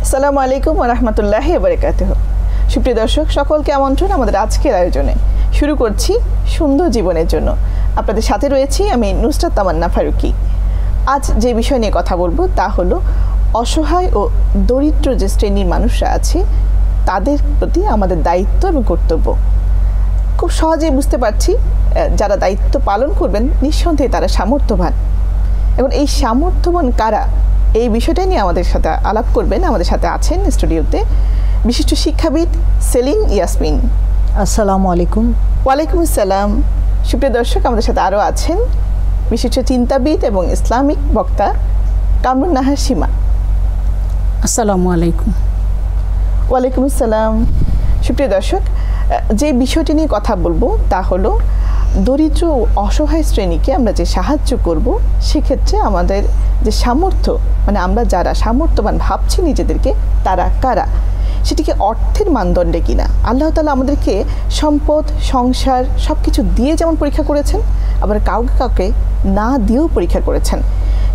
আসসালামু আলাইকুম ওয়া রাহমাতুল্লাহি ওয়া বারাকাতুহু। সুপ্রিয় দর্শক, সকলকে আমন্ত্রণ আমাদের আজকের আয়োজনে। শুরু করছি সুন্দর জীবনের জন্য। আপনাদের সাথে রয়েছি আমি নুসরাত তামান্না ফারুকি। আজ যে বিষয় নিয়ে কথা বলবো তা হলো অসহায় ও দরিদ্র যে শ্রেণীর মানুষরা আছে তাদের প্রতি আমাদের দায়িত্ব এবং কর্তব্য। খুব সহজেই বুঝতে পারছি যারা দায়িত্ব পালন করবেন নিঃসন্দেহে তারা সামর্থ্যবান, এবং এই সামর্থ্যবান কারা এই বিষয়টা নিয়ে আমাদের সাথে আলাপ করবেন। আমাদের সাথে আছেন স্টুডিওতে বিশিষ্ট শিক্ষাবিদ সেলিন ইয়াসমিন। আসসালামু আলাইকুম। ওয়ালাইকুম আসসালাম। সুপ্রিয় দর্শক, আমাদের সাথে আরও আছেন বিশিষ্ট চিন্তাবিদ এবং ইসলামিক বক্তা কামরুন নাহার সীমা। আসসালামু আলাইকুম। ওয়ালাইকুম আসসালাম। সুপ্রিয় দর্শক, যে বিষয়টি নিয়ে কথা বলবো তা হলো দরিদ্র ও অসহায় শ্রেণীকে আমরা যে সাহায্য করব সেক্ষেত্রে আমাদের যে সামর্থ্য, মানে আমরা যারা সামর্থ্যবান ভাবছি নিজেদেরকে তারা কারা, সেটিকে অর্থের মানদণ্ডে কিনা। আল্লাহ তাআলা আমাদেরকে সম্পদ সংসার সব কিছু দিয়ে যেমন পরীক্ষা করেছেন, আবার কাউকে কাউকে না দিয়েও পরীক্ষা করেছেন।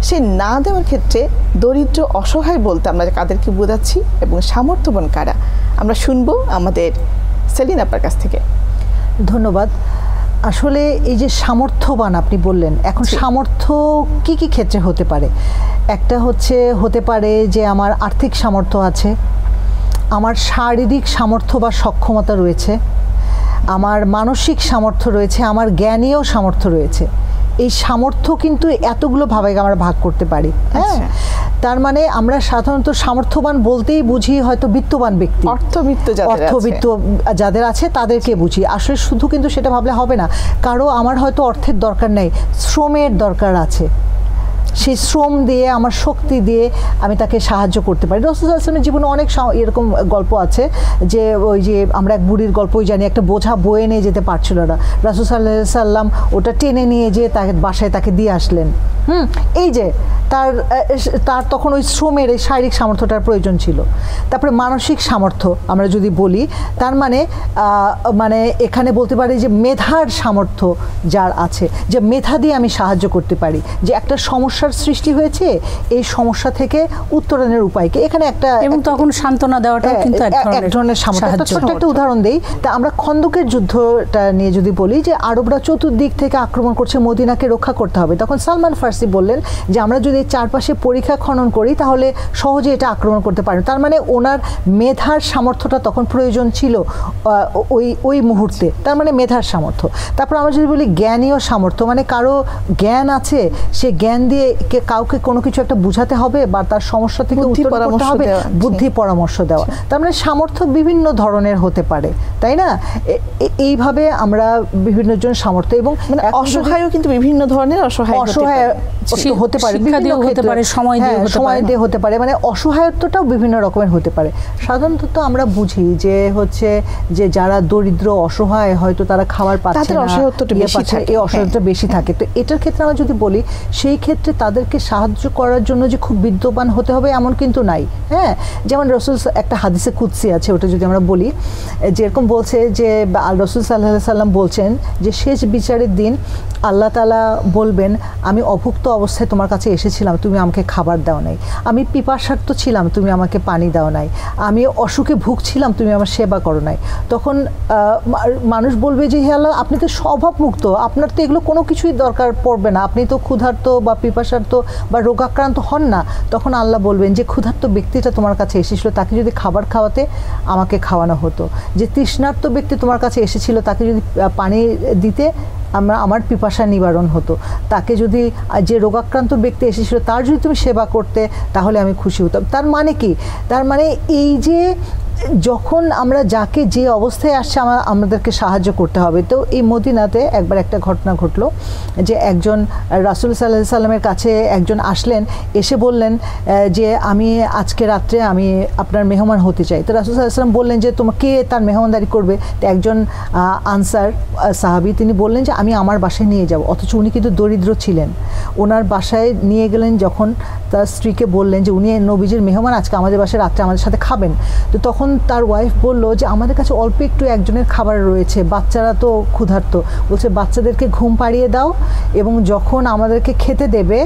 সেই না দেওয়ার ক্ষেত্রে দরিদ্র অসহায় বলতে আমরা কাদেরকে বোঝাচ্ছি এবং সামর্থ্যবান কারা, আমরা শুনবো আমাদের সেলিন আপনার কাছ থেকে। ধন্যবাদ। আসলে এই যে সামর্থ্যবান আপনি বললেন, এখন সামর্থ্য কি কি ক্ষেত্রে হতে পারে? একটা হতে পারে যে আমার আর্থিক সামর্থ্য আছে, আমার শারীরিক সামর্থ্য বা সক্ষমতা রয়েছে, আমার মানসিক সামর্থ্য রয়েছে, আমার জ্ঞানীয় সামর্থ্য রয়েছে। এই সামর্থ্য কিন্তু এতগুলো ভাবে আমরা ভাগ করতে পারি। হ্যাঁ, তার মানে আমরা সাধারণত সামর্থ্যবান বলতেই বুঝি হয়তো বিত্তবান ব্যক্তি, অর্থবিত্ত যাদের আছে তাদেরকে বুঝি। আসলে শুধু কিন্তু সেটা ভাবলে হবে না। কারো আমার হয়তো অর্থের দরকার নেই, শ্রমের দরকার আছে, সেই শ্রম দিয়ে আমার শক্তি দিয়ে আমি তাকে সাহায্য করতে পারি। রাসূল সাল্লাল্লাহু আলাইহি ওয়াসাল্লামের জীবনে অনেক এরকম গল্প আছে যে ওই যে আমরা এক বুড়ির গল্পই জানি, একটা বোঝা বয়ে নিয়ে যেতে পারছিল না, রাসূল সাল্লাল্লাহু আলাইহি ওয়াসাল্লাম ওটা টেনে নিয়ে যেয়ে তাকে বাসায় তাকে দিয়ে আসলেন। এই যে তার তখন ওই শ্রমের এই শারীরিক সামর্থ্যটার প্রয়োজন ছিল। তারপরে মানসিক সামর্থ্য আমরা যদি বলি, তার মানে এখানে বলতে পারি যে মেধার সামর্থ্য যার আছে, যে মেধা দিয়ে আমি সাহায্য করতে পারি, যে একটা সমস্যার সৃষ্টি হয়েছে এই সমস্যা থেকে উত্তরণের উপায়কে এখানে একটা, এবং তখন সান্ত্বনা দেওয়াটাও কিন্তু এক ধরনের সামর্থ্য। ছোট্ট একটা উদাহরণ দেই, তা আমরা খন্দকের যুদ্ধটা নিয়ে যদি বলি যে আরবরা চতুর্দিক থেকে আক্রমণ করছে, মদিনাকে রক্ষা করতে হবে, তখন সালমান ফার্সি বললেন যে আমরা যদি চারপাশে পরীক্ষা খনন করি তাহলে সহজে এটা আক্রমণ করতে পারেন। তার মানে ওনার মেধার সামর্থ্যটা তখন প্রয়োজন ছিল ওই মুহূর্তে, তার মানে মেধার সামর্থ্য। তারপর আমরা যদি বলি জ্ঞানীয় সামর্থ্য, মানে কারো জ্ঞান আছে, সে জ্ঞান দিয়ে কাউকে কোনো কিছু একটা বুঝাতে হবে বা তার সমস্যা থেকে উত্তর করতে হবে, বুদ্ধি পরামর্শ দেওয়া। তার মানে সামর্থ্য বিভিন্ন ধরনের হতে পারে, তাই না? এইভাবে আমরা বিভিন্ন জন সামর্থ্য, এবং অসহায়ও কিন্তু বিভিন্ন ধরনের অসহায় হতে পারে, সময় দিয়ে হতে পারে, মানে অসহায়ত্বটাও বিভিন্ন রকমের হতে পারে। সাধারণত আমরা বুঝি যে যে যারা দরিদ্র অসহায় হয়তো তারা খাবার পাচ্ছে না, এই অসহায়ত্বটা বেশি থাকে। তো এটার ক্ষেত্রে আমরা যদি বলি সেই ক্ষেত্রে তাদেরকে সাহায্য করার জন্য যে খুব বিদ্যমান হতে হবে এমন কিন্তু নাই। হ্যাঁ, যেমন রাসূল একটা হাদিসে কুদসি আছে, ওটা যদি আমরা বলি, যেরকম বলছে যে রাসূল সাল্লাল্লাহু আলাইহি ওয়াসাল্লাম বলছেন যে শেষ বিচারের দিন আল্লাহ তাআলা বলবেন, আমি অভুক্ত অবস্থায় তোমার কাছে এসেছিলাম, তুমি আমাকে খাবার দাও নাই, আমি পিপাসার্ত ছিলাম, তুমি আমাকে পানি দাও নাই, আমি অসুখে ভুগছিলাম, তুমি আমার সেবা করো নাই। তখন মানুষ বলবে যে হে আল্লাহ, আপনি তো স্বভাবমুক্ত, আপনার তো এগুলো কোনো কিছুই দরকার পড়বে না, আপনি তো ক্ষুধার্ত বা পিপাসার্ত বা রোগাক্রান্ত হন না। তখন আল্লাহ বলবেন যে ক্ষুধার্ত ব্যক্তিটা তোমার কাছে এসেছিল, তাকে যদি খাবার খাওয়াতে আমাকে খাওয়ানো হতো, যে তৃষ্ণার্ত ব্যক্তি তোমার কাছে এসেছিল তাকে যদি পানি দিতে আমার পিপাসা নিবারণ হতো, তাকে যদি যে রোগাক্রান্ত ব্যক্তি এসেছিল তার যদি তুমি সেবা করতে তাহলে আমি খুশি হতাম। তার মানে কি? তার মানে এই যে যখন আমরা যাকে যে অবস্থায় আসছে আমাদেরকে সাহায্য করতে হবে। তো এই মদিনাতে একবার একটা ঘটনা ঘটলো যে একজন রাসূল সাল্লাল্লাহু আলাইহি সাল্লামের কাছে একজন আসলেন, এসে বললেন যে আমি আজকে রাত্রে আমি আপনার মেহমান হতে চাই। তো রাসূল সাল্লাল্লাহু আলাইহি সাল্লাম বললেন যে তোমাকে তার মেহমানদারি করবে? তো একজন আনসার সাহাবী তিনি বললেন যে আমি আমার বাসায় নিয়ে যাব, অথচ উনি কিন্তু দরিদ্র ছিলেন। ওনার বাসায় নিয়ে গেলেন যখন, তার স্ত্রীকে বললেন যে উনি নবীজির মেহমান, আজকে আমাদের বাসায় রাত্রে আমাদের সাথে খাবেন। তো তখন তার ওয়াইফ বলল যে আমাদের কাছে অল্প একটু একজনের খাবার রয়েছে, বাচ্চারা তো ক্ষুধার্ত। বলছে বাচ্চাদেরকে ঘুম পাড়িয়ে দাও এবং যখন আমাদেরকে খেতে দেবে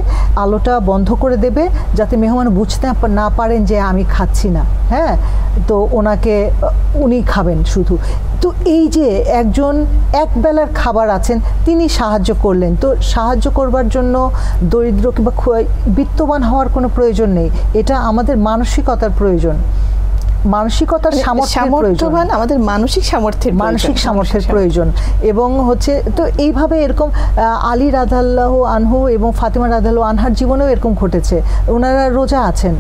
আলোটা বন্ধ করে দেবে, যাতে মেহমান বুঝতে না পারেন যে আমি খাচ্ছি না। হ্যাঁ, তো উনি খাবেন শুধু। তো এই যে একজন এক বেলার খাবার আছেন, তিনি সাহায্য করলেন। তো সাহায্য করবার জন্য দরিদ্র কিংবা বিত্তবান হওয়ার কোনো প্রয়োজন নেই, এটা আমাদের মানসিকতার প্রয়োজন, মানসিকতার সামর্থ্যের প্রয়োজন, আমাদের মানসিক সামর্থ্যের প্রয়োজন। এবং হচ্ছে তো এইভাবে এরকম আলী রাদিয়াল্লাহু আনহু এবং ফাতিমা রাদিয়াল্লাহু আনহার জীবনেও এরকম ঘটেছে। ওনারা রোজা আছেন,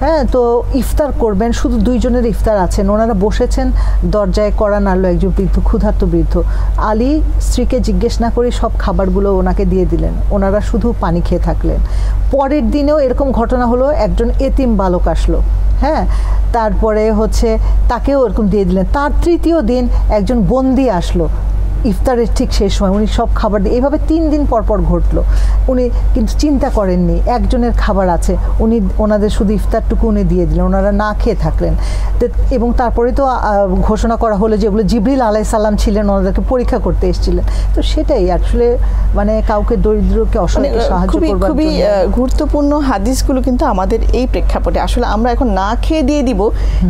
হ্যাঁ, তো ইফতার করবেন, শুধু দুইজনের ইফতার আছেন, ওনারা বসেছেন, দরজায় কড়া নাড়ল একজন বৃদ্ধ, ক্ষুধার্ত বৃদ্ধ। আলী স্ত্রীকে জিজ্ঞেস না করে সব খাবারগুলো ওনাকে দিয়ে দিলেন, ওনারা শুধু পানি খেয়ে থাকলেন। পরের দিনেও এরকম ঘটনা হলো, একজন এতিম বালক আসলো, হ্যাঁ, তারপরে হচ্ছে তাকেও এরকম দিয়ে দিলেন। তার তৃতীয় দিন একজন বন্দি আসলো, ইফতারের ঠিক সেই সময় উনি সব খাবার দিয়ে, এইভাবে 3 দিন পর পর ঘটলো। উনি কিন্তু চিন্তা করেননি একজনের খাবার আছে, উনি ওনাদের শুধু ইফতারটুকু উনি দিয়ে দিলেন, ওনারা না খেয়ে থাকলেন। এবং তারপরে তো ঘোষণা করা হলো যে এগুলো জিবরিল আলাইহিস সালাম ছিলেন, ওনাদেরকে পরীক্ষা করতে এসেছিলেন। তো সেটাই আসলে মানে কাউকে দরিদ্রকে অসহায়কে সাহায্য করবার খুবই গুরুত্বপূর্ণ হাদিসগুলো কিন্তু আমাদের এই প্রেক্ষাপটে, আসলে আমরা এখন না খেয়ে দিয়ে দিব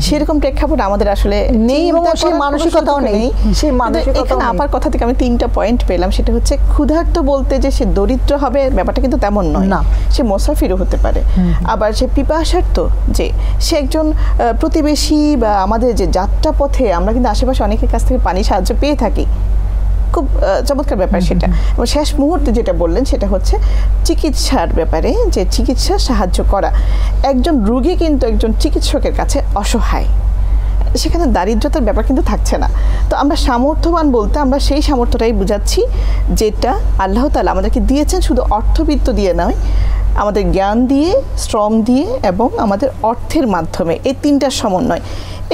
সেরকম প্রেক্ষাপট আমাদের আসলে নেই এবং সেই মানসিকতাও নেই। সেই মানসিকতা আপার কথা থেকে আমি 3টা পয়েন্ট পেলাম, সেটা হচ্ছে ক্ষুধার্ত বলতে যে সে দরিদ্র হবে ব্যাপারটা কিন্তু তেমন নয়, সে মুসাফিরও হতে পারে। আবার সে পিপাসার্ত, যে সে একজন প্রতিবেশী বা আমাদের যে যাত্রা পথে আমরা কিন্তু আশেপাশে অনেকের কাছ থেকে পানি সাহায্য পেয়ে থাকি, খুব চমৎকার ব্যাপার সেটা। এবং শেষ মুহূর্তে যেটা বললেন সেটা হচ্ছে চিকিৎসার ব্যাপারে, যে চিকিৎসা সাহায্য করা। একজন রোগী কিন্তু একজন চিকিৎসকের কাছে অসহায়, সেখানে দারিদ্রতার ব্যাপার কিন্তু থাকছে না। তো আমরা সামর্থ্যবান বলতে আমরা সেই সামর্থ্যটাই বুঝাচ্ছি যেটা আল্লাহ তাআলা আমাদেরকে দিয়েছেন, শুধু অর্থবিত্ত দিয়ে নয়, আমাদের জ্ঞান দিয়ে, শ্রম দিয়ে এবং আমাদের অর্থের মাধ্যমে, এই 3টার সমন্বয়।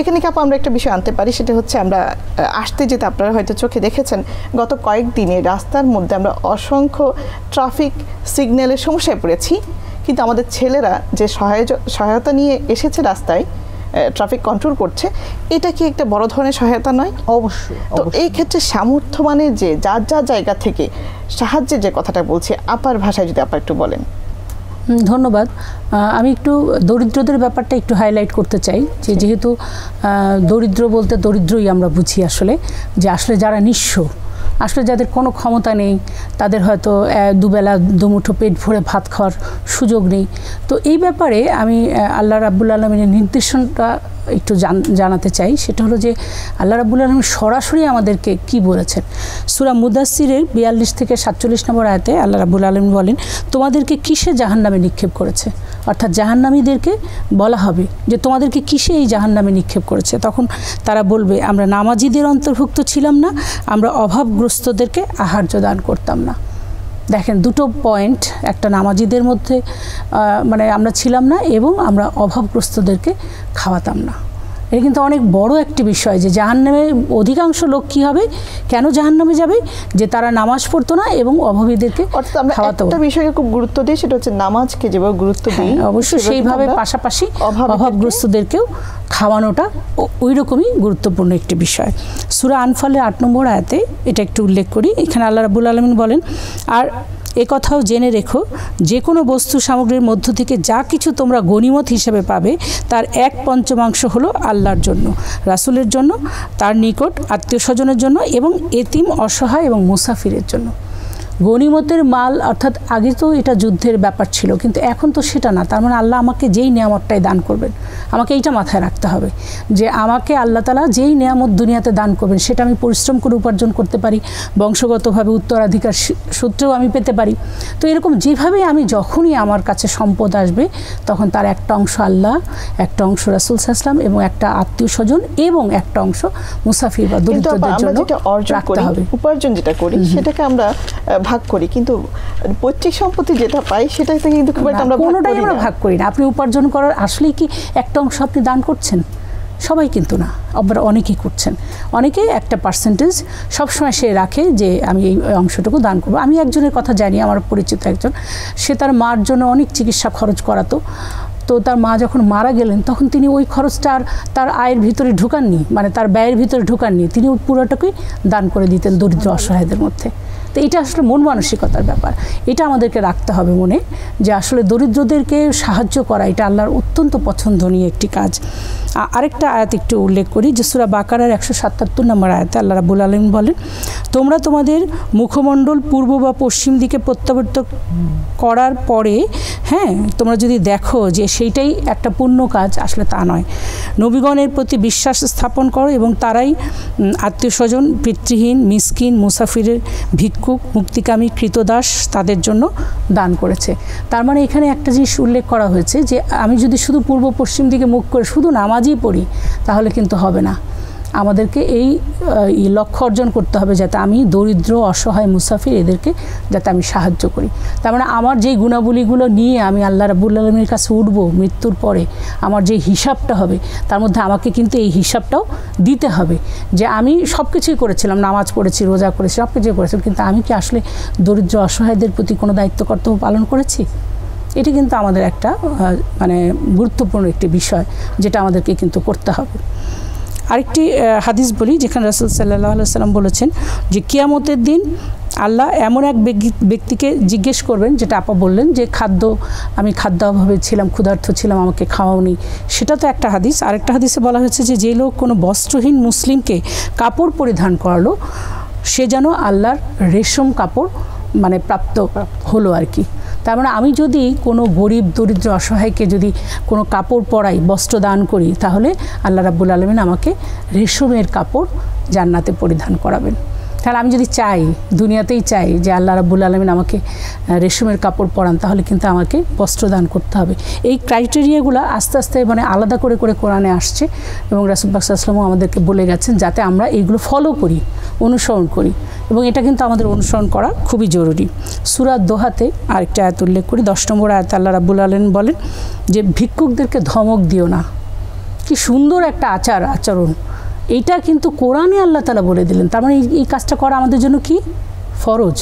এখানে কি আমরা একটা বিষয় আনতে পারি, সেটা হচ্ছে আমরা আসতে যেতে আপনারা হয়তো চোখে দেখেছেন গত কয়েকদিনে রাস্তার মধ্যে আমরা অসংখ্য ট্রাফিক সিগন্যালের সমস্যায় পড়েছি, কিন্তু আমাদের ছেলেরা যে সহায়তা নিয়ে এসেছে রাস্তায় ট্রাফিক কন্ট্রোল করছে, এটা কি একটা বড় ধরনের সহায়তা নয়? অবশ্যই। তো এই ক্ষেত্রে সামর্থ্যবানের যে যার জায়গা থেকে সাহায্যের যে কথাটা বলছি, আপার ভাষায় যদি আপনি একটু বলেন। ধন্যবাদ। আমি একটু দরিদ্রদের ব্যাপারটা একটু হাইলাইট করতে চাই, যে যেহেতু দরিদ্র বলতে দরিদ্রই আমরা বুঝি আসলে, যে আসলে যারা নিঃস্ব, আসলে যাদের কোনো ক্ষমতা নেই, তাদের হয়তো দুবেলা দুমুঠো পেট ভরে ভাত খাওয়ার সুযোগ নেই। তো এই ব্যাপারে আমি আল্লাহ রাব্বুল আলামিনের নির্দেশনটা একটু জানাতে চাই। সেটা হলো যে আল্লাহ রাব্বুল আলামিন সরাসরি আমাদেরকে কি বলেছেন। সূরা মুদাসসিরের 42 থেকে 47 নম্বর আয়াতে আল্লাহ রাব্বুল আলামিন বলেন, তোমাদেরকে কিসে জাহান্নামে নিক্ষেপ করেছে, অর্থাৎ জাহান্নামীদেরকে বলা হবে যে তোমাদেরকে কিসে এই জাহান্নামে নিক্ষেপ করেছে। তখন তারা বলবে, আমরা নামাজীদের অন্তর্ভুক্ত ছিলাম না, আমরা অভাবগ্রস্তদেরকে আহার্য দান করতাম না। দেখেন, দুটো পয়েন্ট, একটা নামাজীদের মধ্যে মানে আমরা ছিলাম না, এবং আমরা অভাবগ্রস্তদেরকে খাওয়াতাম না। এটা কিন্তু অনেক বড় একটি বিষয়, যে জাহান্নামে অধিকাংশ লোক কী হবে, কেন জাহান্নামে যাবে, যে তারা নামাজ পড়তো না এবং অভাবীদেরকে খাওয়াতো। একটা বিষয়কে খুব গুরুত্ব দিই, সেটা হচ্ছে নামাজকে যেভাবে গুরুত্ব দিই, অবশ্যই সেইভাবে পাশাপাশি অভাবগ্রস্তদেরকেও খাওয়ানোটা ওই রকমই গুরুত্বপূর্ণ একটি বিষয়। সূরা আনফালের 8 নম্বর আয়াতে এটা একটু উল্লেখ করি। এখানে আল্লাহ রাব্বুল আলামিন বলেন, আর এ কথাও জেনে রেখো, যে কোনো বস্তু সামগ্রীর মধ্য থেকে যা কিছু তোমরা গনিমত হিসেবে পাবে, তার 1/5 হলো আল্লাহর জন্য, রাসূলের জন্য, তার নিকট আত্মীয় স্বজনের জন্য এবং এতিম, অসহায় এবং মুসাফিরের জন্য। গনিমতের মাল, অর্থাৎ আগে তো এটা যুদ্ধের ব্যাপার ছিল, কিন্তু এখন তো সেটা না। তার মানে আল্লাহ আমাকে যেই নিয়ামতটাই দান করবেন, আমাকে এইটা মাথায় রাখতে হবে যে আমাকে আল্লাহ তাআলা যেই নিয়ামত দুনিয়াতে দান করবেন, সেটা আমি পরিশ্রম করে উপার্জন করতে পারি, বংশগতভাবে উত্তরাধিকার সূত্রেও আমি পেতে পারি। তো এরকম যেভাবে আমি যখনই আমার কাছে সম্পদ আসবে, তখন তার একটা অংশ আল্লাহ, একটা অংশ রাসূল সাল্লাল্লাহু আলাইহি ওয়াসাল্লাম এবং একটা আত্মীয় স্বজন এবং একটা অংশ মুসাফির বা দরিদ্রদের জন্য রাখতে হবে। উপার্জন যেটা করি সেটাকে আমরা ভাগ করি, কিন্তু পৈতৃক সম্পত্তি যেটা পাই সেটা থেকে কিন্তু খুব একটা আমরা কোনোটাই আমরা ভাগ করি না। আপনি উপার্জন করার আসলেই কি একটা অংশ আপনি দান করছেন? সবাই কিন্তু না, আবার অনেকেই করছেন, অনেকেই একটা পার্সেন্টেজ সবসময় সে রাখে যে আমি এই অংশটুকু দান করবো। আমি একজনের কথা জানি, আমার পরিচিত একজন, সে তার মার জন্য অনেক চিকিৎসা খরচ করাতো। তো তার মা যখন মারা গেলেন তখন তিনি ওই খরচটা আর তার আয়ের ভিতরে ঢুকাননি, মানে তার ব্যয়ের ভিতরে ঢুকাননি, তিনি পুরোটাকেই দান করে দিতেন দরিদ্র অসহায়দের মধ্যে। তো এটা আসলে মন মানসিকতার ব্যাপার, এটা আমাদেরকে রাখতে হবে মনে, যে আসলে দরিদ্রদেরকে সাহায্য করা এটা আল্লাহর অত্যন্ত পছন্দনীয় একটি কাজ। আরেকটা আয়াত একটু উল্লেখ করি, যে সূরা বাকারার 177 নম্বর আয়াতে আল্লাহ রাব্বুল আলামিন বলেন, তোমরা তোমাদের মুখমণ্ডল পূর্ব বা পশ্চিম দিকে প্রত্যাবর্তন করার পরে, হ্যাঁ, তোমরা যদি দেখো যে সেইটাই একটা পুণ্য কাজ, আসলে তা নয়। নবীগণের প্রতি বিশ্বাস স্থাপন করো এবং তারাই আত্মীয় স্বজন, পিতৃহীন, মিসকিন, মুসাফিরের, ভিক্ষুক, মুক্তিকামী, কৃতদাস তাদের জন্য দান করেছে। তার মানে এখানে একটা জিনিস উল্লেখ করা হয়েছে যে আমি যদি শুধু পূর্ব পশ্চিম দিকে মুখ করে শুধু নামাজই পড়ি তাহলে কিন্তু হবে না, আমাদেরকে এই লক্ষ্য অর্জন করতে হবে যাতে আমি দরিদ্র, অসহায়, মুসাফির এদেরকে যাতে আমি সাহায্য করি। তার মানে আমার যেই গুণাবলীগুলো নিয়ে আমি আল্লাহ রাব্বুল আলামিনের কাছে উঠব মৃত্যুর পরে, আমার যে হিসাবটা হবে তার মধ্যে আমাকে কিন্তু এই হিসাবটাও দিতে হবে যে আমি সব কিছুই করেছিলাম, নামাজ পড়েছি, রোজা করেছি, সব কিছুই করেছিলাম, কিন্তু আমি কি আসলে দরিদ্র অসহায়দের প্রতি কোনো দায়িত্ব কর্তব্য পালন করেছি? এটি কিন্তু আমাদের একটা মানে গুরুত্বপূর্ণ একটি বিষয়, যেটা আমাদেরকে কিন্তু করতে হবে। আরেকটি হাদিস বলি, যেখানে রাসূল সাল্লাল্লাহু আলাইহি ওয়াসাল্লাম বলেছেন যে কিয়ামতের দিন আল্লাহ এমন এক ব্যক্তিকে জিজ্ঞেস করবেন, যেটা আপা বললেন যে আমি খাদ্য অভাবে ছিলাম, ক্ষুধার্ত ছিলাম, আমাকে খাওয়াওনি, সেটা তো একটা হাদিস। আরেকটা হাদিসে বলা হয়েছে যে লোক কোনো বস্ত্রহীন মুসলিমকে কাপড় পরিধান করালো, সে যেন আল্লাহর রেশম কাপড় মানে প্রাপ্ত হলো আর কি। তার মানে আমি যদি কোনো গরিব, দরিদ্র, অসহায়কে যদি কোনো কাপড় পরাই, বস্ত্র দান করি, তাহলে আল্লাহ রাব্বুল আলামিন আমাকে রেশমের কাপড় জান্নাতে পরিধান করাবেন। তাহলে আমি যদি চাই, দুনিয়াতেই চাই যে আল্লাহ রাব্বুল আলামিন আমাকে রেশমের কাপড় পরান, তাহলে কিন্তু আমাকে বস্ত্র দান করতে হবে। এই ক্রাইটেরিয়াগুলো আস্তে আস্তে মানে আলাদা করে করে কোরআনে আসছে এবং রাসূল পাক সাল্লাল্লাহু আলাইহি ওয়াসাল্লাম আমাদেরকে বলে গেছেন যাতে আমরা এইগুলো ফলো করি, অনুসরণ করি, এবং এটা কিন্তু আমাদের অনুসরণ করা খুবই জরুরি। সূরা দোহাতে আরেকটা আয়াত উল্লেখ করি, 10 নম্বর আয়াতে আল্লাহ রাব্বুল আলামিন বলেন যে ভিক্ষুকদেরকে ধমক দিও না। কি সুন্দর একটা আচরণ, এইটা কিন্তু কোরআনে আল্লাহ তাআলা বলে দিলেন। তার মানে এই কাজটা করা আমাদের জন্য কি ফরজ।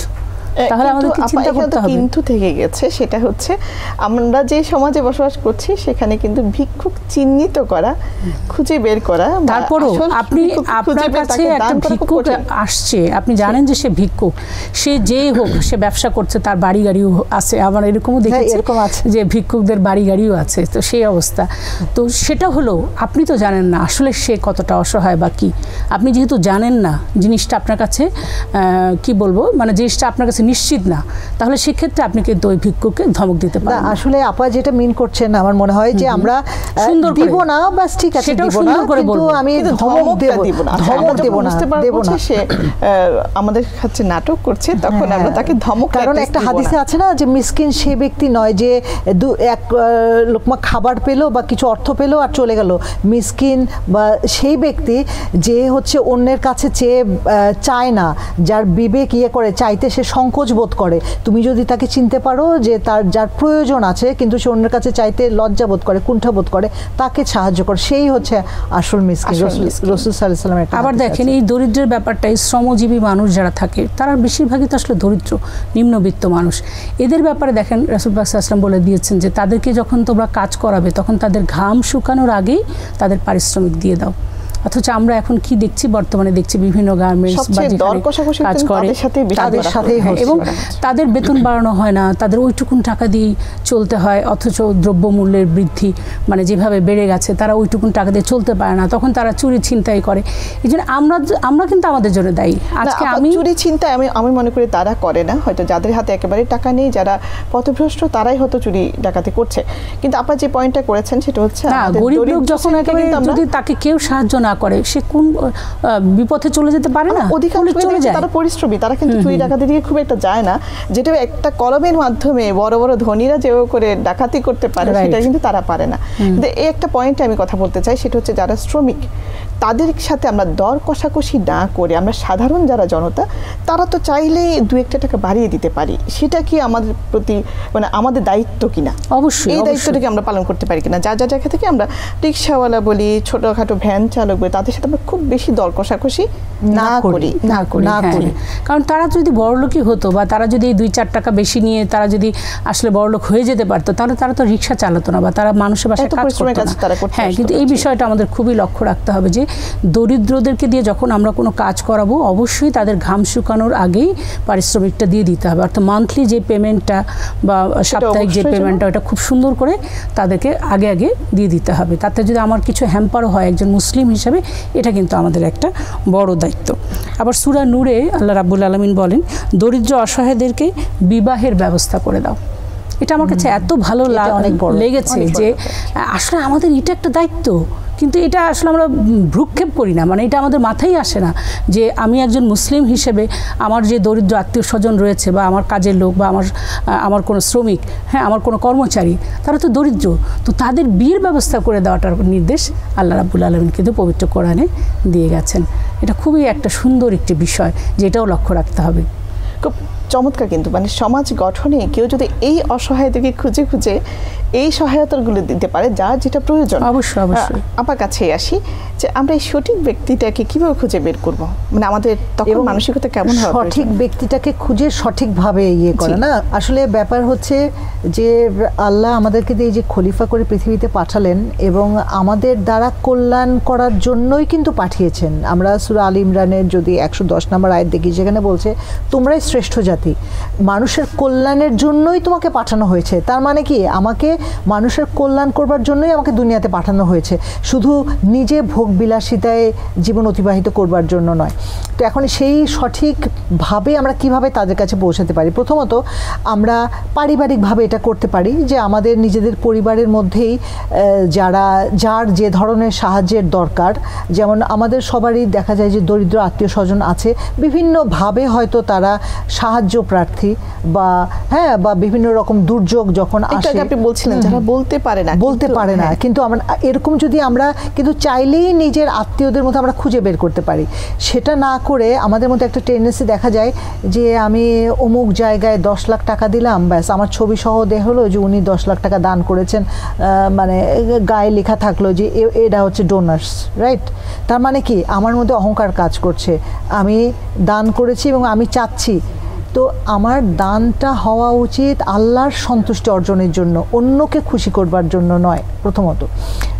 তাহলে আমাদের কি চিন্তা করতে হবে? কিন্তু থেকে গেছে, সেটা হচ্ছে আমরা যে সমাজে বসবাস করছি সেখানে কিন্তু ভিক্ষুক চিহ্নিত করা, খুঁজে বের করা। তারপরও আপনার কাছে একটা ভিক্ষুক আসছে, আপনি জানেন যে সে ভিক্ষুক, সে যে হোক, সে ব্যবসা করছে, তার বাড়ি গাড়িও আছে, আবার এরকমও দেখেছি যে ভিক্ষুকদের বাড়ি গাড়িও আছে, তো সেই অবস্থা। তো সেটা হলো আপনি তো জানেন না আসলে সে কতটা অসহায় বা কি। আপনি যেহেতু জানেন না জিনিসটা, আপনার কাছে কি বলবো, মানে জিনিসটা আপনার কাছে নিশ্চিত না, তাহলে সেক্ষেত্রে আপনি কিন্তু ওই ভিক্ষুককে ধমক দিতে পারেন। আসলে আপা যেটা মিন করছেন আমার মনে হয় যে আমরা সুন্দর দিব না, বাস ঠিক আছে দিব না, কিন্তু আমি ধমক দেব না, ধমক দেব না, দেব না। সে আমাদের কাছে নাটক করছে, তখন আমরা তাকে ধমক, কারণ একটা হাদিসে আছে না যে মিসকিন সে ব্যক্তি নয় যে এক লোকমা খাবার পেলো বা কিছু অর্থ পেলো আর চলে গেল। মিসকিন বা সেই ব্যক্তি যে হচ্ছে অন্যের কাছে চেয়ে চায় না, যার বিবেক করে চাইতে সে সংকোচ বোধ করে। তুমি যদি তাকে চিনতে পারো যে তার যার প্রয়োজন আছে কিন্তু সে অন্যের কাছে চাইতে লজ্জা বোধ করে, কুণ্ঠা বোধ করে, তাকে সাহায্য করে, সেই হচ্ছে আসল মিসকিন। রাসূল সাল্লাল্লাহু আলাইহি ওয়াসাল্লাম। আবার দেখেন এই দরিদ্রের ব্যাপারটা, এই শ্রমজীবী মানুষ যারা থাকে তারা বেশিরভাগই তো আসলে দরিদ্র, নিম্নবিত্ত মানুষ। এদের ব্যাপারে দেখেন রাসূল পাক সাল্লাল্লাহু আলাইহি ওয়াসাল্লাম বলে দিয়েছেন যে তাদেরকে যখন তোমরা কাজ করাবে তখন তাদের ঘাম শুকানোর আগেই তাদের পারিশ্রমিক দিয়ে দাও। অথচ আমরা এখন কি দেখছি, বর্তমানে দেখছি বিভিন্ন গার্মেন্টস বা কাজ করে তাদের সাথে, এবং তাদের বেতন বাড়ানো হয় না, তাদের ওইটুকুন টাকা দিয়েই চলতে হয়। অথচ দ্রব্যমূল্যের বৃদ্ধি মানে যেভাবে বেড়ে গেছে, তারা ওইটুকুন টাকা দিয়ে চলতে পারে না, তখন তারা চুরি ছিনতাই করে। এই জন্য আমরা কিন্তু আমাদের জন্য দায়ী। আজকে আমি চুরি ছিনতাই আমি মনে করি তারা করে না, হয়তো যাদের হাতে একেবারে টাকা নেই, যারা পথভ্রষ্ট, তারাই হয়তো চুরি ডাকাতি করছে। কিন্তু আপনারা যে পয়েন্টটা করেছেন সেটা হচ্ছে গরিব লোক যখন একেবারে যদি তাকে কেউ সাহায্য না না করে সে কোন বিপথে চলে যেতে পারে না, অধিকাংশ তারা পরিশ্রমী, তারা কিন্তু চুরি ডাকাতি দিয়ে খুব একটা যায় না, যেটা একটা কলমের মাধ্যমে বড় বড় ধনীরা যেও করে ডাকাতি করতে পারে সেটা কিন্তু তারা পারে না। কিন্তু এই একটা পয়েন্টে আমি কথা বলতে চাই, সেটা হচ্ছে যারা শ্রমিক তাদের সাথে আমরা দর কষাকষি না করে আমরা সাধারণ যারা জনতা তারা তো চাইলেই 2-1 টাকা বাড়িয়ে দিতে পারি, সেটা কি আমাদের প্রতি মানে আমাদের দায়িত্ব কিনা? অবশ্যই এই দায়িত্বটাকে আমরা পালন করতে পারি কিনা? যা যা জায়গা থেকে আমরা রিক্সাওয়ালা বলি, ছোটখাটো ভ্যান চালক বলি, তাদের সাথে আমরা খুব বেশি দর কষাকষি না করি। কারণ তারা যদি বড়লোকই হতো বা তারা যদি 2-4 টাকা বেশি নিয়ে তারা যদি আসলে বড়লোক হয়ে যেতে পারতো, তাহলে তারা তো রিক্সা চালাতো না বা তারা মানুষের বাসায় কাজ করতো না। হ্যাঁ, কিন্তু এই বিষয়টা আমাদের খুবই লক্ষ্য রাখতে হবে যে দরিদ্রদেরকে দিয়ে যখন আমরা কোনো কাজ করাবো অবশ্যই তাদের ঘাম শুকানোর আগেই পারিশ্রমিকটা দিয়ে দিতে হবে, অর্থাৎ মান্থলি যে পেমেন্টটা বা সাপ্তাহিক যে পেমেন্টটা ওটা খুব সুন্দর করে তাদেরকে আগে আগে দিয়ে দিতে হবে। তাতে যদি আমার কিছু হ্যাম্পারও হয় একজন মুসলিম হিসাবে, এটা কিন্তু আমাদের একটা বড় দায়িত্ব। আবার সূরা নূরে আল্লাহ রাব্বুল আলামিন বলেন, দরিদ্র অসহায়দেরকে বিবাহের ব্যবস্থা করে দাও। এটা আমার কাছে এত ভালো লেগেছে যে আসলে আমাদের এটা একটা দায়িত্ব, কিন্তু এটা আসলে আমরা ভ্রুক্ষেপ করি না, মানে এটা আমাদের মাথায় আসে না যে আমি একজন মুসলিম হিসেবে আমার যে দরিদ্র আত্মীয় স্বজন রয়েছে বা আমার কাজের লোক বা আমার কোনো শ্রমিক, হ্যাঁ আমার কোনো কর্মচারী, তারা তো দরিদ্র, তো তাদের বিয়ের ব্যবস্থা করে দেওয়াটার নির্দেশ আল্লাহ রাব্বুল আলামিন কিন্তু পবিত্র কোরআনে দিয়ে গেছেন। এটা খুবই একটা সুন্দর একটি বিষয়, যেটাও লক্ষ্য রাখতে হবে। খুব চমৎকার। কিন্তু মানে সমাজ গঠনে কেউ যদি এই অসহায়তাকে খুঁজে খুঁজে এই সহায়তাগুলো দিতে পারে যার যেটা প্রয়োজন, অবশ্যই অবশ্যই। আমার কাছে আসি যে আমরা এই সঠিক ব্যক্তিটাকে কিভাবে খুঁজে বের করব, মানে আমাদের তখন মানসিকতা কেমন হবে? সঠিক ব্যক্তিটাকে খুঁজে সঠিকভাবে ইয়ে করে না, আসলে ব্যাপার হচ্ছে যে আল্লাহ আমাদেরকে দিয়ে যে খলিফা করে পৃথিবীতে পাঠালেন এবং আমাদের দ্বারা কল্যাণ করার জন্যই কিন্তু পাঠিয়েছেন। আমরা সূরা আল ইমরানের যদি 110 নম্বর আয়াত দেখি, সেখানে বলছে তোমরাই শ্রেষ্ঠ জাতি, মানুষের কল্যাণের জন্যই তোমাকে পাঠানো হয়েছে। তার মানে কি, আমাকে মানুষের কল্যাণ করবার জন্যই আমাকে দুনিয়াতে পাঠানো হয়েছে, শুধু নিজে ভোগ বিলাসিতায় জীবন অতিবাহিত করবার জন্য নয়। তো এখন সেই সঠিকভাবে আমরা কিভাবে তাদের কাছে পৌঁছাতে পারি? প্রথমত আমরা পারিবারিকভাবে এটা করতে পারি যে আমাদের নিজেদের পরিবারের মধ্যেই যার যে ধরনের সাহায্যের দরকার, যেমন আমাদের সবারই দেখা যায় যে দরিদ্র আত্মীয় স্বজন আছে, বিভিন্নভাবে হয়তো তারা সাহায্য প্রার্থী বা হ্যাঁ বা বিভিন্ন রকম দুর্যোগ যখন আসে, আপনি বলছিলেন যারা বলতে পারে না, কিন্তু আমরা এরকম যদি আমরা কিন্তু চাইলেই নিজের আত্মীয়দের মধ্যে আমরা খুঁজে বের করতে পারি, সেটা না করে আমাদের মধ্যে একটা টেন্ডেন্সি দেখা যায় যে আমি অমুক জায়গায় 10 লাখ টাকা দিলাম, ব্যাস আমার ছবি সহ দেয়া হলো যে উনি 10 লাখ টাকা দান করেছেন, মানে গায়ে লেখা থাকলো যে এটা হচ্ছে ডোনার্স, রাইট? তার মানে কি, আমার মধ্যে অহংকার কাজ করছে, আমি দান করেছি এবং আমি চাচ্ছি, তো আমার দানটা হওয়া উচিত আল্লাহর সন্তুষ্টি অর্জনের জন্য, অন্যকে খুশি করবার জন্য নয় প্রথমত।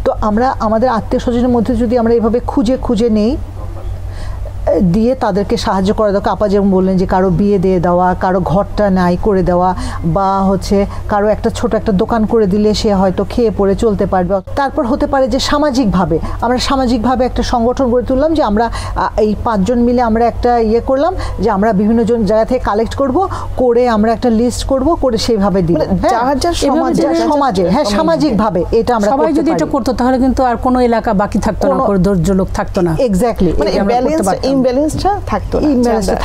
তো আমরা আমাদের আত্মীয় স্বজনের মধ্যে যদি আমরা এভাবে খুঁজে খুঁজে নেই, দিয়ে তাদেরকে সাহায্য করা দরকার। আপা যেমন বললেন যে কারো বিয়ে দিয়ে দেওয়া, কারো ঘরটা নাই করে দেওয়া, বা হচ্ছে কারো একটা ছোট একটা দোকান করে দিলে সে হয়তো খেয়ে পড়ে চলতে পারবে। তারপর হতে পারে যে সামাজিকভাবে আমরা একটা সংগঠন গড়ে তুললাম, যে আমরা এই 5 জন মিলে আমরা একটা ইয়ে করলাম যে আমরা বিভিন্ন জায়গা থেকে কালেক্ট করে আমরা একটা লিস্ট করব, করে সেইভাবে দিই সমাজে, হ্যাঁ সামাজিকভাবে এটা আমরা সবাই যদি এটা করতো তাহলে কিন্তু আর কোনো এলাকা বাকি থাকতো না, কোনো দরিদ্র লোক থাকতো না। এক্স্যাক্টলি, মানে ইমব্যালেন্সটা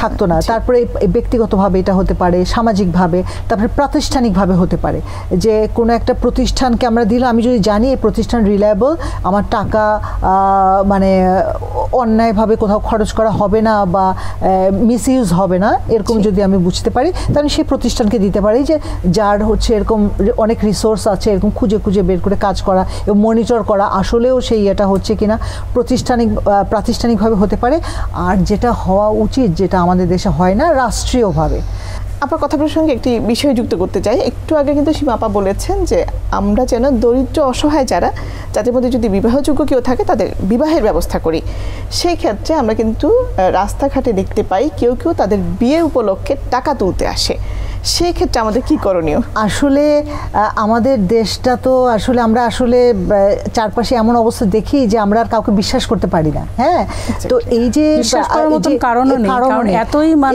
থাকতো না। তারপরে ব্যক্তিগতভাবে এটা হতে পারে, সামাজিকভাবে, তারপরে প্রাতিষ্ঠানিকভাবে হতে পারে যে কোনো একটা প্রতিষ্ঠানকে আমরা দিলাম, আমি যদি জানি এই প্রতিষ্ঠান রিলায়েবল, আমার টাকা মানে অন্যায়ভাবে কোথাও খরচ করা হবে না বা মিসইউজ হবে না, এরকম যদি আমি বুঝতে পারি, তাহলে সেই প্রতিষ্ঠানকে দিতে পারি যে যার হচ্ছে এরকম অনেক রিসোর্স আছে, এরকম খুঁজে খুঁজে বের করে কাজ করা এবং মনিটর করা আসলেও সেই এটা হচ্ছে কিনা প্রাতিষ্ঠানিকভাবে হতে পারে। আর যেটা হওয়া উচিত, যেটা আমাদের দেশে হয় না, রাষ্ট্রীয়ভাবে। আপনার কথা প্রসঙ্গে একটি বিষয় যুক্ত করতে চাই। একটু আগে কিন্তু সীমা আপা বলেছেন যে আমরা যেন দরিদ্র অসহায় যাদের মধ্যে যদি বিবাহযোগ্য কেউ থাকে তাদের বিবাহের ব্যবস্থা করি। সেই ক্ষেত্রে আমরা কিন্তু রাস্তাঘাটে দেখতে পাই কেউ কেউ তাদের বিয়ে উপলক্ষে টাকা তুলতে আসে। সেই ক্ষেত্রে আমাদের কি করণীয়? আসলে আমাদের দেশটা তো আসলে আমরা আসলে চারপাশে এমন অবস্থা দেখি যে আমরা আর কাউকে বিশ্বাস করতে পারি না। হ্যাঁ, তো এই যে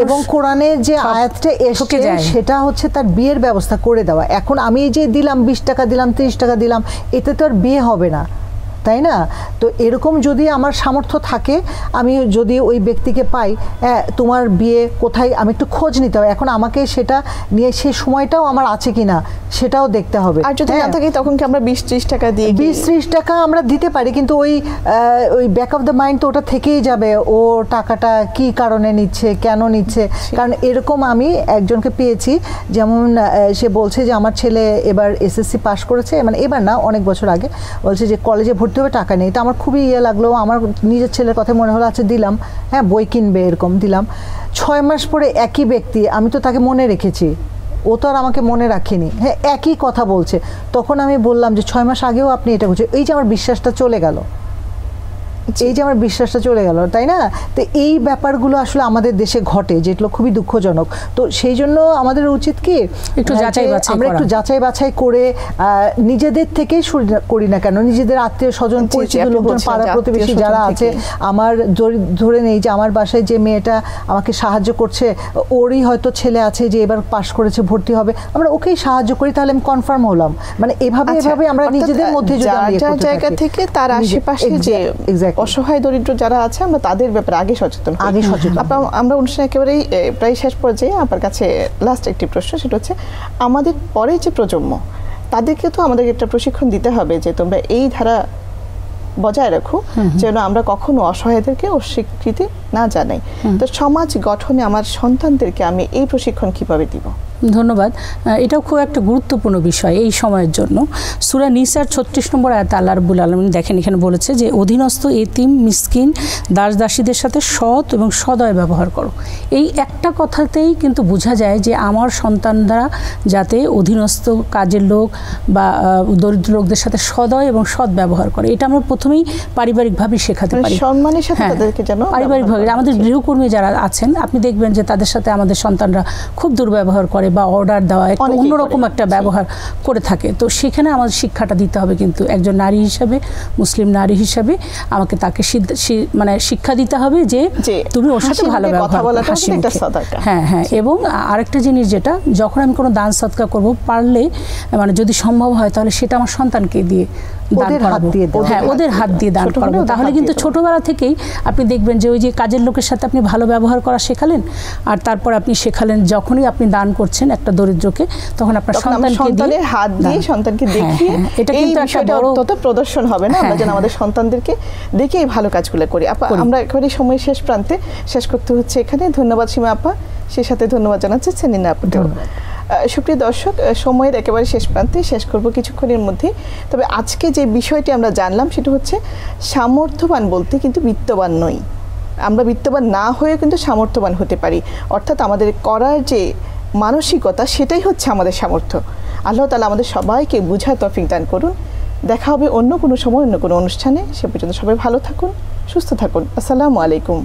এবং কোরআনের যে আয়াতটা এসেছে সেটা হচ্ছে তার বিয়ের ব্যবস্থা করে দেওয়া। এখন আমি যে দিলাম 20 টাকা দিলাম, 30 টাকা দিলাম, এতে তো আর বিয়ে হবে না, তাই না? তো এরকম যদি আমার সামর্থ্য থাকে, আমি যদি ওই ব্যক্তিকে পাই, তোমার বিয়ে কোথায়, আমি একটু খোঁজ নিতে হবে। এখন আমাকে সেটা নিয়ে সেই সময়টাও আমার আছে কিনা সেটাও দেখতে হবে। আর যদি না থাকে তখন কি আমরা 20-30 টাকা দিয়ে 20-30 টাকা আমরা দিতে পারি, কিন্তু ওই ব্যাক অফ দ্য মাইন্ড তো ওটা থেকেই যাবে, ও টাকাটা কি কারণে নিচ্ছে, কেন নিচ্ছে। কারণ এরকম আমি একজনকে পেয়েছি, যেমন সে বলছে যে আমার ছেলে এবার SSC পাস করেছে, মানে এবার না, অনেক বছর আগে, বলছে যে কলেজে ভর্তি হবে, টাকা নেই। তো আমার খুবই লাগলো, আমার নিজের ছেলের কথা মনে হলো, আচ্ছা দিলাম, হ্যাঁ বই কিনবে এরকম দিলাম। 6 মাস পরে একই ব্যক্তি, আমি তো তাকে মনে রেখেছি, ও তো আর আমাকে মনে রাখেনি, হ্যাঁ একই কথা বলছে। তখন আমি বললাম যে 6 মাস আগেও আপনি এটা করছেন। এই যে আমার বিশ্বাসটা চলে গেল, তাই না? তো এই ব্যাপারগুলো আসলে আমাদের দেশে ঘটে, যেগুলো খুবই দুঃখজনক। তো সেই জন্য আমাদের উচিত কি আমরা একটু যাচাই বাছাই করে নিজেদের থেকেই করি না কেন, নিজেদের আত্মীয় স্বজন, পরিচিত লোকজন, পাড়া প্রতিবেশী যারা আছে, আমার ধরে নেই যে আমার বাসায় যে মেয়েটা আমাকে সাহায্য করছে, ওরই হয়তো ছেলে আছে যে এবার পাশ করেছে, ভর্তি হবে, আমরা ওকেই সাহায্য করি, তাহলে আমি কনফার্ম হলাম। মানে এভাবে আমরা নিজেদের মধ্যে যদি জায়গা থেকে তার আশেপাশে যে অসহায় দরিদ্র যারা আছে আমরা তাদের ব্যাপারে আগে সচেতন। আমরা অনুষ্ঠানে একেবারেই প্রায় শেষ পর্যায়ে আপনার কাছে লাস্ট একটি প্রশ্ন, সেটা হচ্ছে আমাদের পরে যে প্রজন্ম, তাদেরকে তো আমাদের একটা প্রশিক্ষণ দিতে হবে যে তোমরা এই ধারা বজায় রাখো, যেন আমরা কখনো অসহায়দেরকে অস্বীকৃতি না জানাই। তো সমাজ গঠনে আমার সন্তানদেরকে আমি এই প্রশিক্ষণ কিভাবে দিব? ধন্যবাদ। এটাও খুব একটা গুরুত্বপূর্ণ বিষয় এই সময়ের জন্য। সূরা নিসার 36 নম্বর আয়াতে আল্লাহ রাব্বুল আলামিন দেখেন এখানে বলেছে যে অধীনস্থ এতিম, মিসকিন, দাস দাসীদের সাথে সৎ এবং সদয় ব্যবহার করো। এই একটা কথাতেই কিন্তু বোঝা যায় যে আমার সন্তানরা যাতে অধীনস্থ কাজের লোক বা দরিদ্র লোকদের সাথে সদয় এবং সৎ ব্যবহার করে, এটা আমরা প্রথমেই পারিবারিকভাবে শেখাতে পারি। সম্মানের সাথে তাদেরকে যেন পারিবারিকভাবে, আমাদের গৃহকর্মী যারা আছেন আপনি দেখবেন যে তাদের সাথে আমাদের সন্তানরা খুব দুর্ব্যবহার করে বা অর্ডার দেওয়া অন্যরকম একটা ব্যবহার করে থাকে। তো সেখানে আমাদের শিক্ষাটা দিতে হবে, কিন্তু একজন নারী হিসাবে, মুসলিম নারী হিসাবে আমাকে তাকে মানে শিক্ষা দিতে হবে যে তুমি ওর সাথে ভালো ব্যবহার করো, হাসি মুখে। হ্যাঁ হ্যাঁ। এবং আরেকটা জিনিস, যেটা যখন আমি কোনো দান সদকা করব, পারলে মানে যদি সম্ভব হয় তাহলে সেটা আমার সন্তানকে দিয়ে ওদের হাত দিয়ে দান করবো। তাহলে কিন্তু ছোটবেলা থেকেই আপনি দেখবেন যে ওই যে কাজের লোকের সাথে আপনি ভালো ব্যবহার করা শেখালেন, আর তারপর আপনি শেখালেন যখনই আপনি দান করছেন একটা দরিদ্রকে, তখন আপনার সন্তানকে হাত দিয়ে সন্তানকে দেখিয়ে, এটা কিন্তু একটা বড় প্রদর্শন হবে না, আমরা যেন আমাদের সন্তানদেরকে দেখে এই ভালো কাজগুলো করি। আমরা একেবারে সময় শেষ প্রান্তে, শেষ করতে হচ্ছে এখানে। ধন্যবাদ সীমা আপা, সেই সাথে ধন্যবাদ জানাচ্ছি সেনিনা আপুকে। সুপ্রিয় দর্শক, সময়ের একেবারে শেষ প্রান্তে, শেষ করব কিছুক্ষণের মধ্যে। তবে আজকে যে বিষয়টি আমরা জানলাম সেটা হচ্ছে সামর্থ্যবান বলতে কিন্তু বিত্তবান নই, আমরা বিত্তবান না হয়ে কিন্তু সামর্থ্যবান হতে পারি। অর্থাৎ আমাদের করার যে মানসিকতা, সেটাই হচ্ছে আমাদের সামর্থ্য। আল্লাহ তাআলা আমাদের সবাইকে বুঝার তৌফিক দান করুন। দেখা হবে অন্য কোনো সময়, অন্য কোনো অনুষ্ঠানে। সে পর্যন্ত সবাই ভালো থাকুন, সুস্থ থাকুন। আসসালামু আলাইকুম।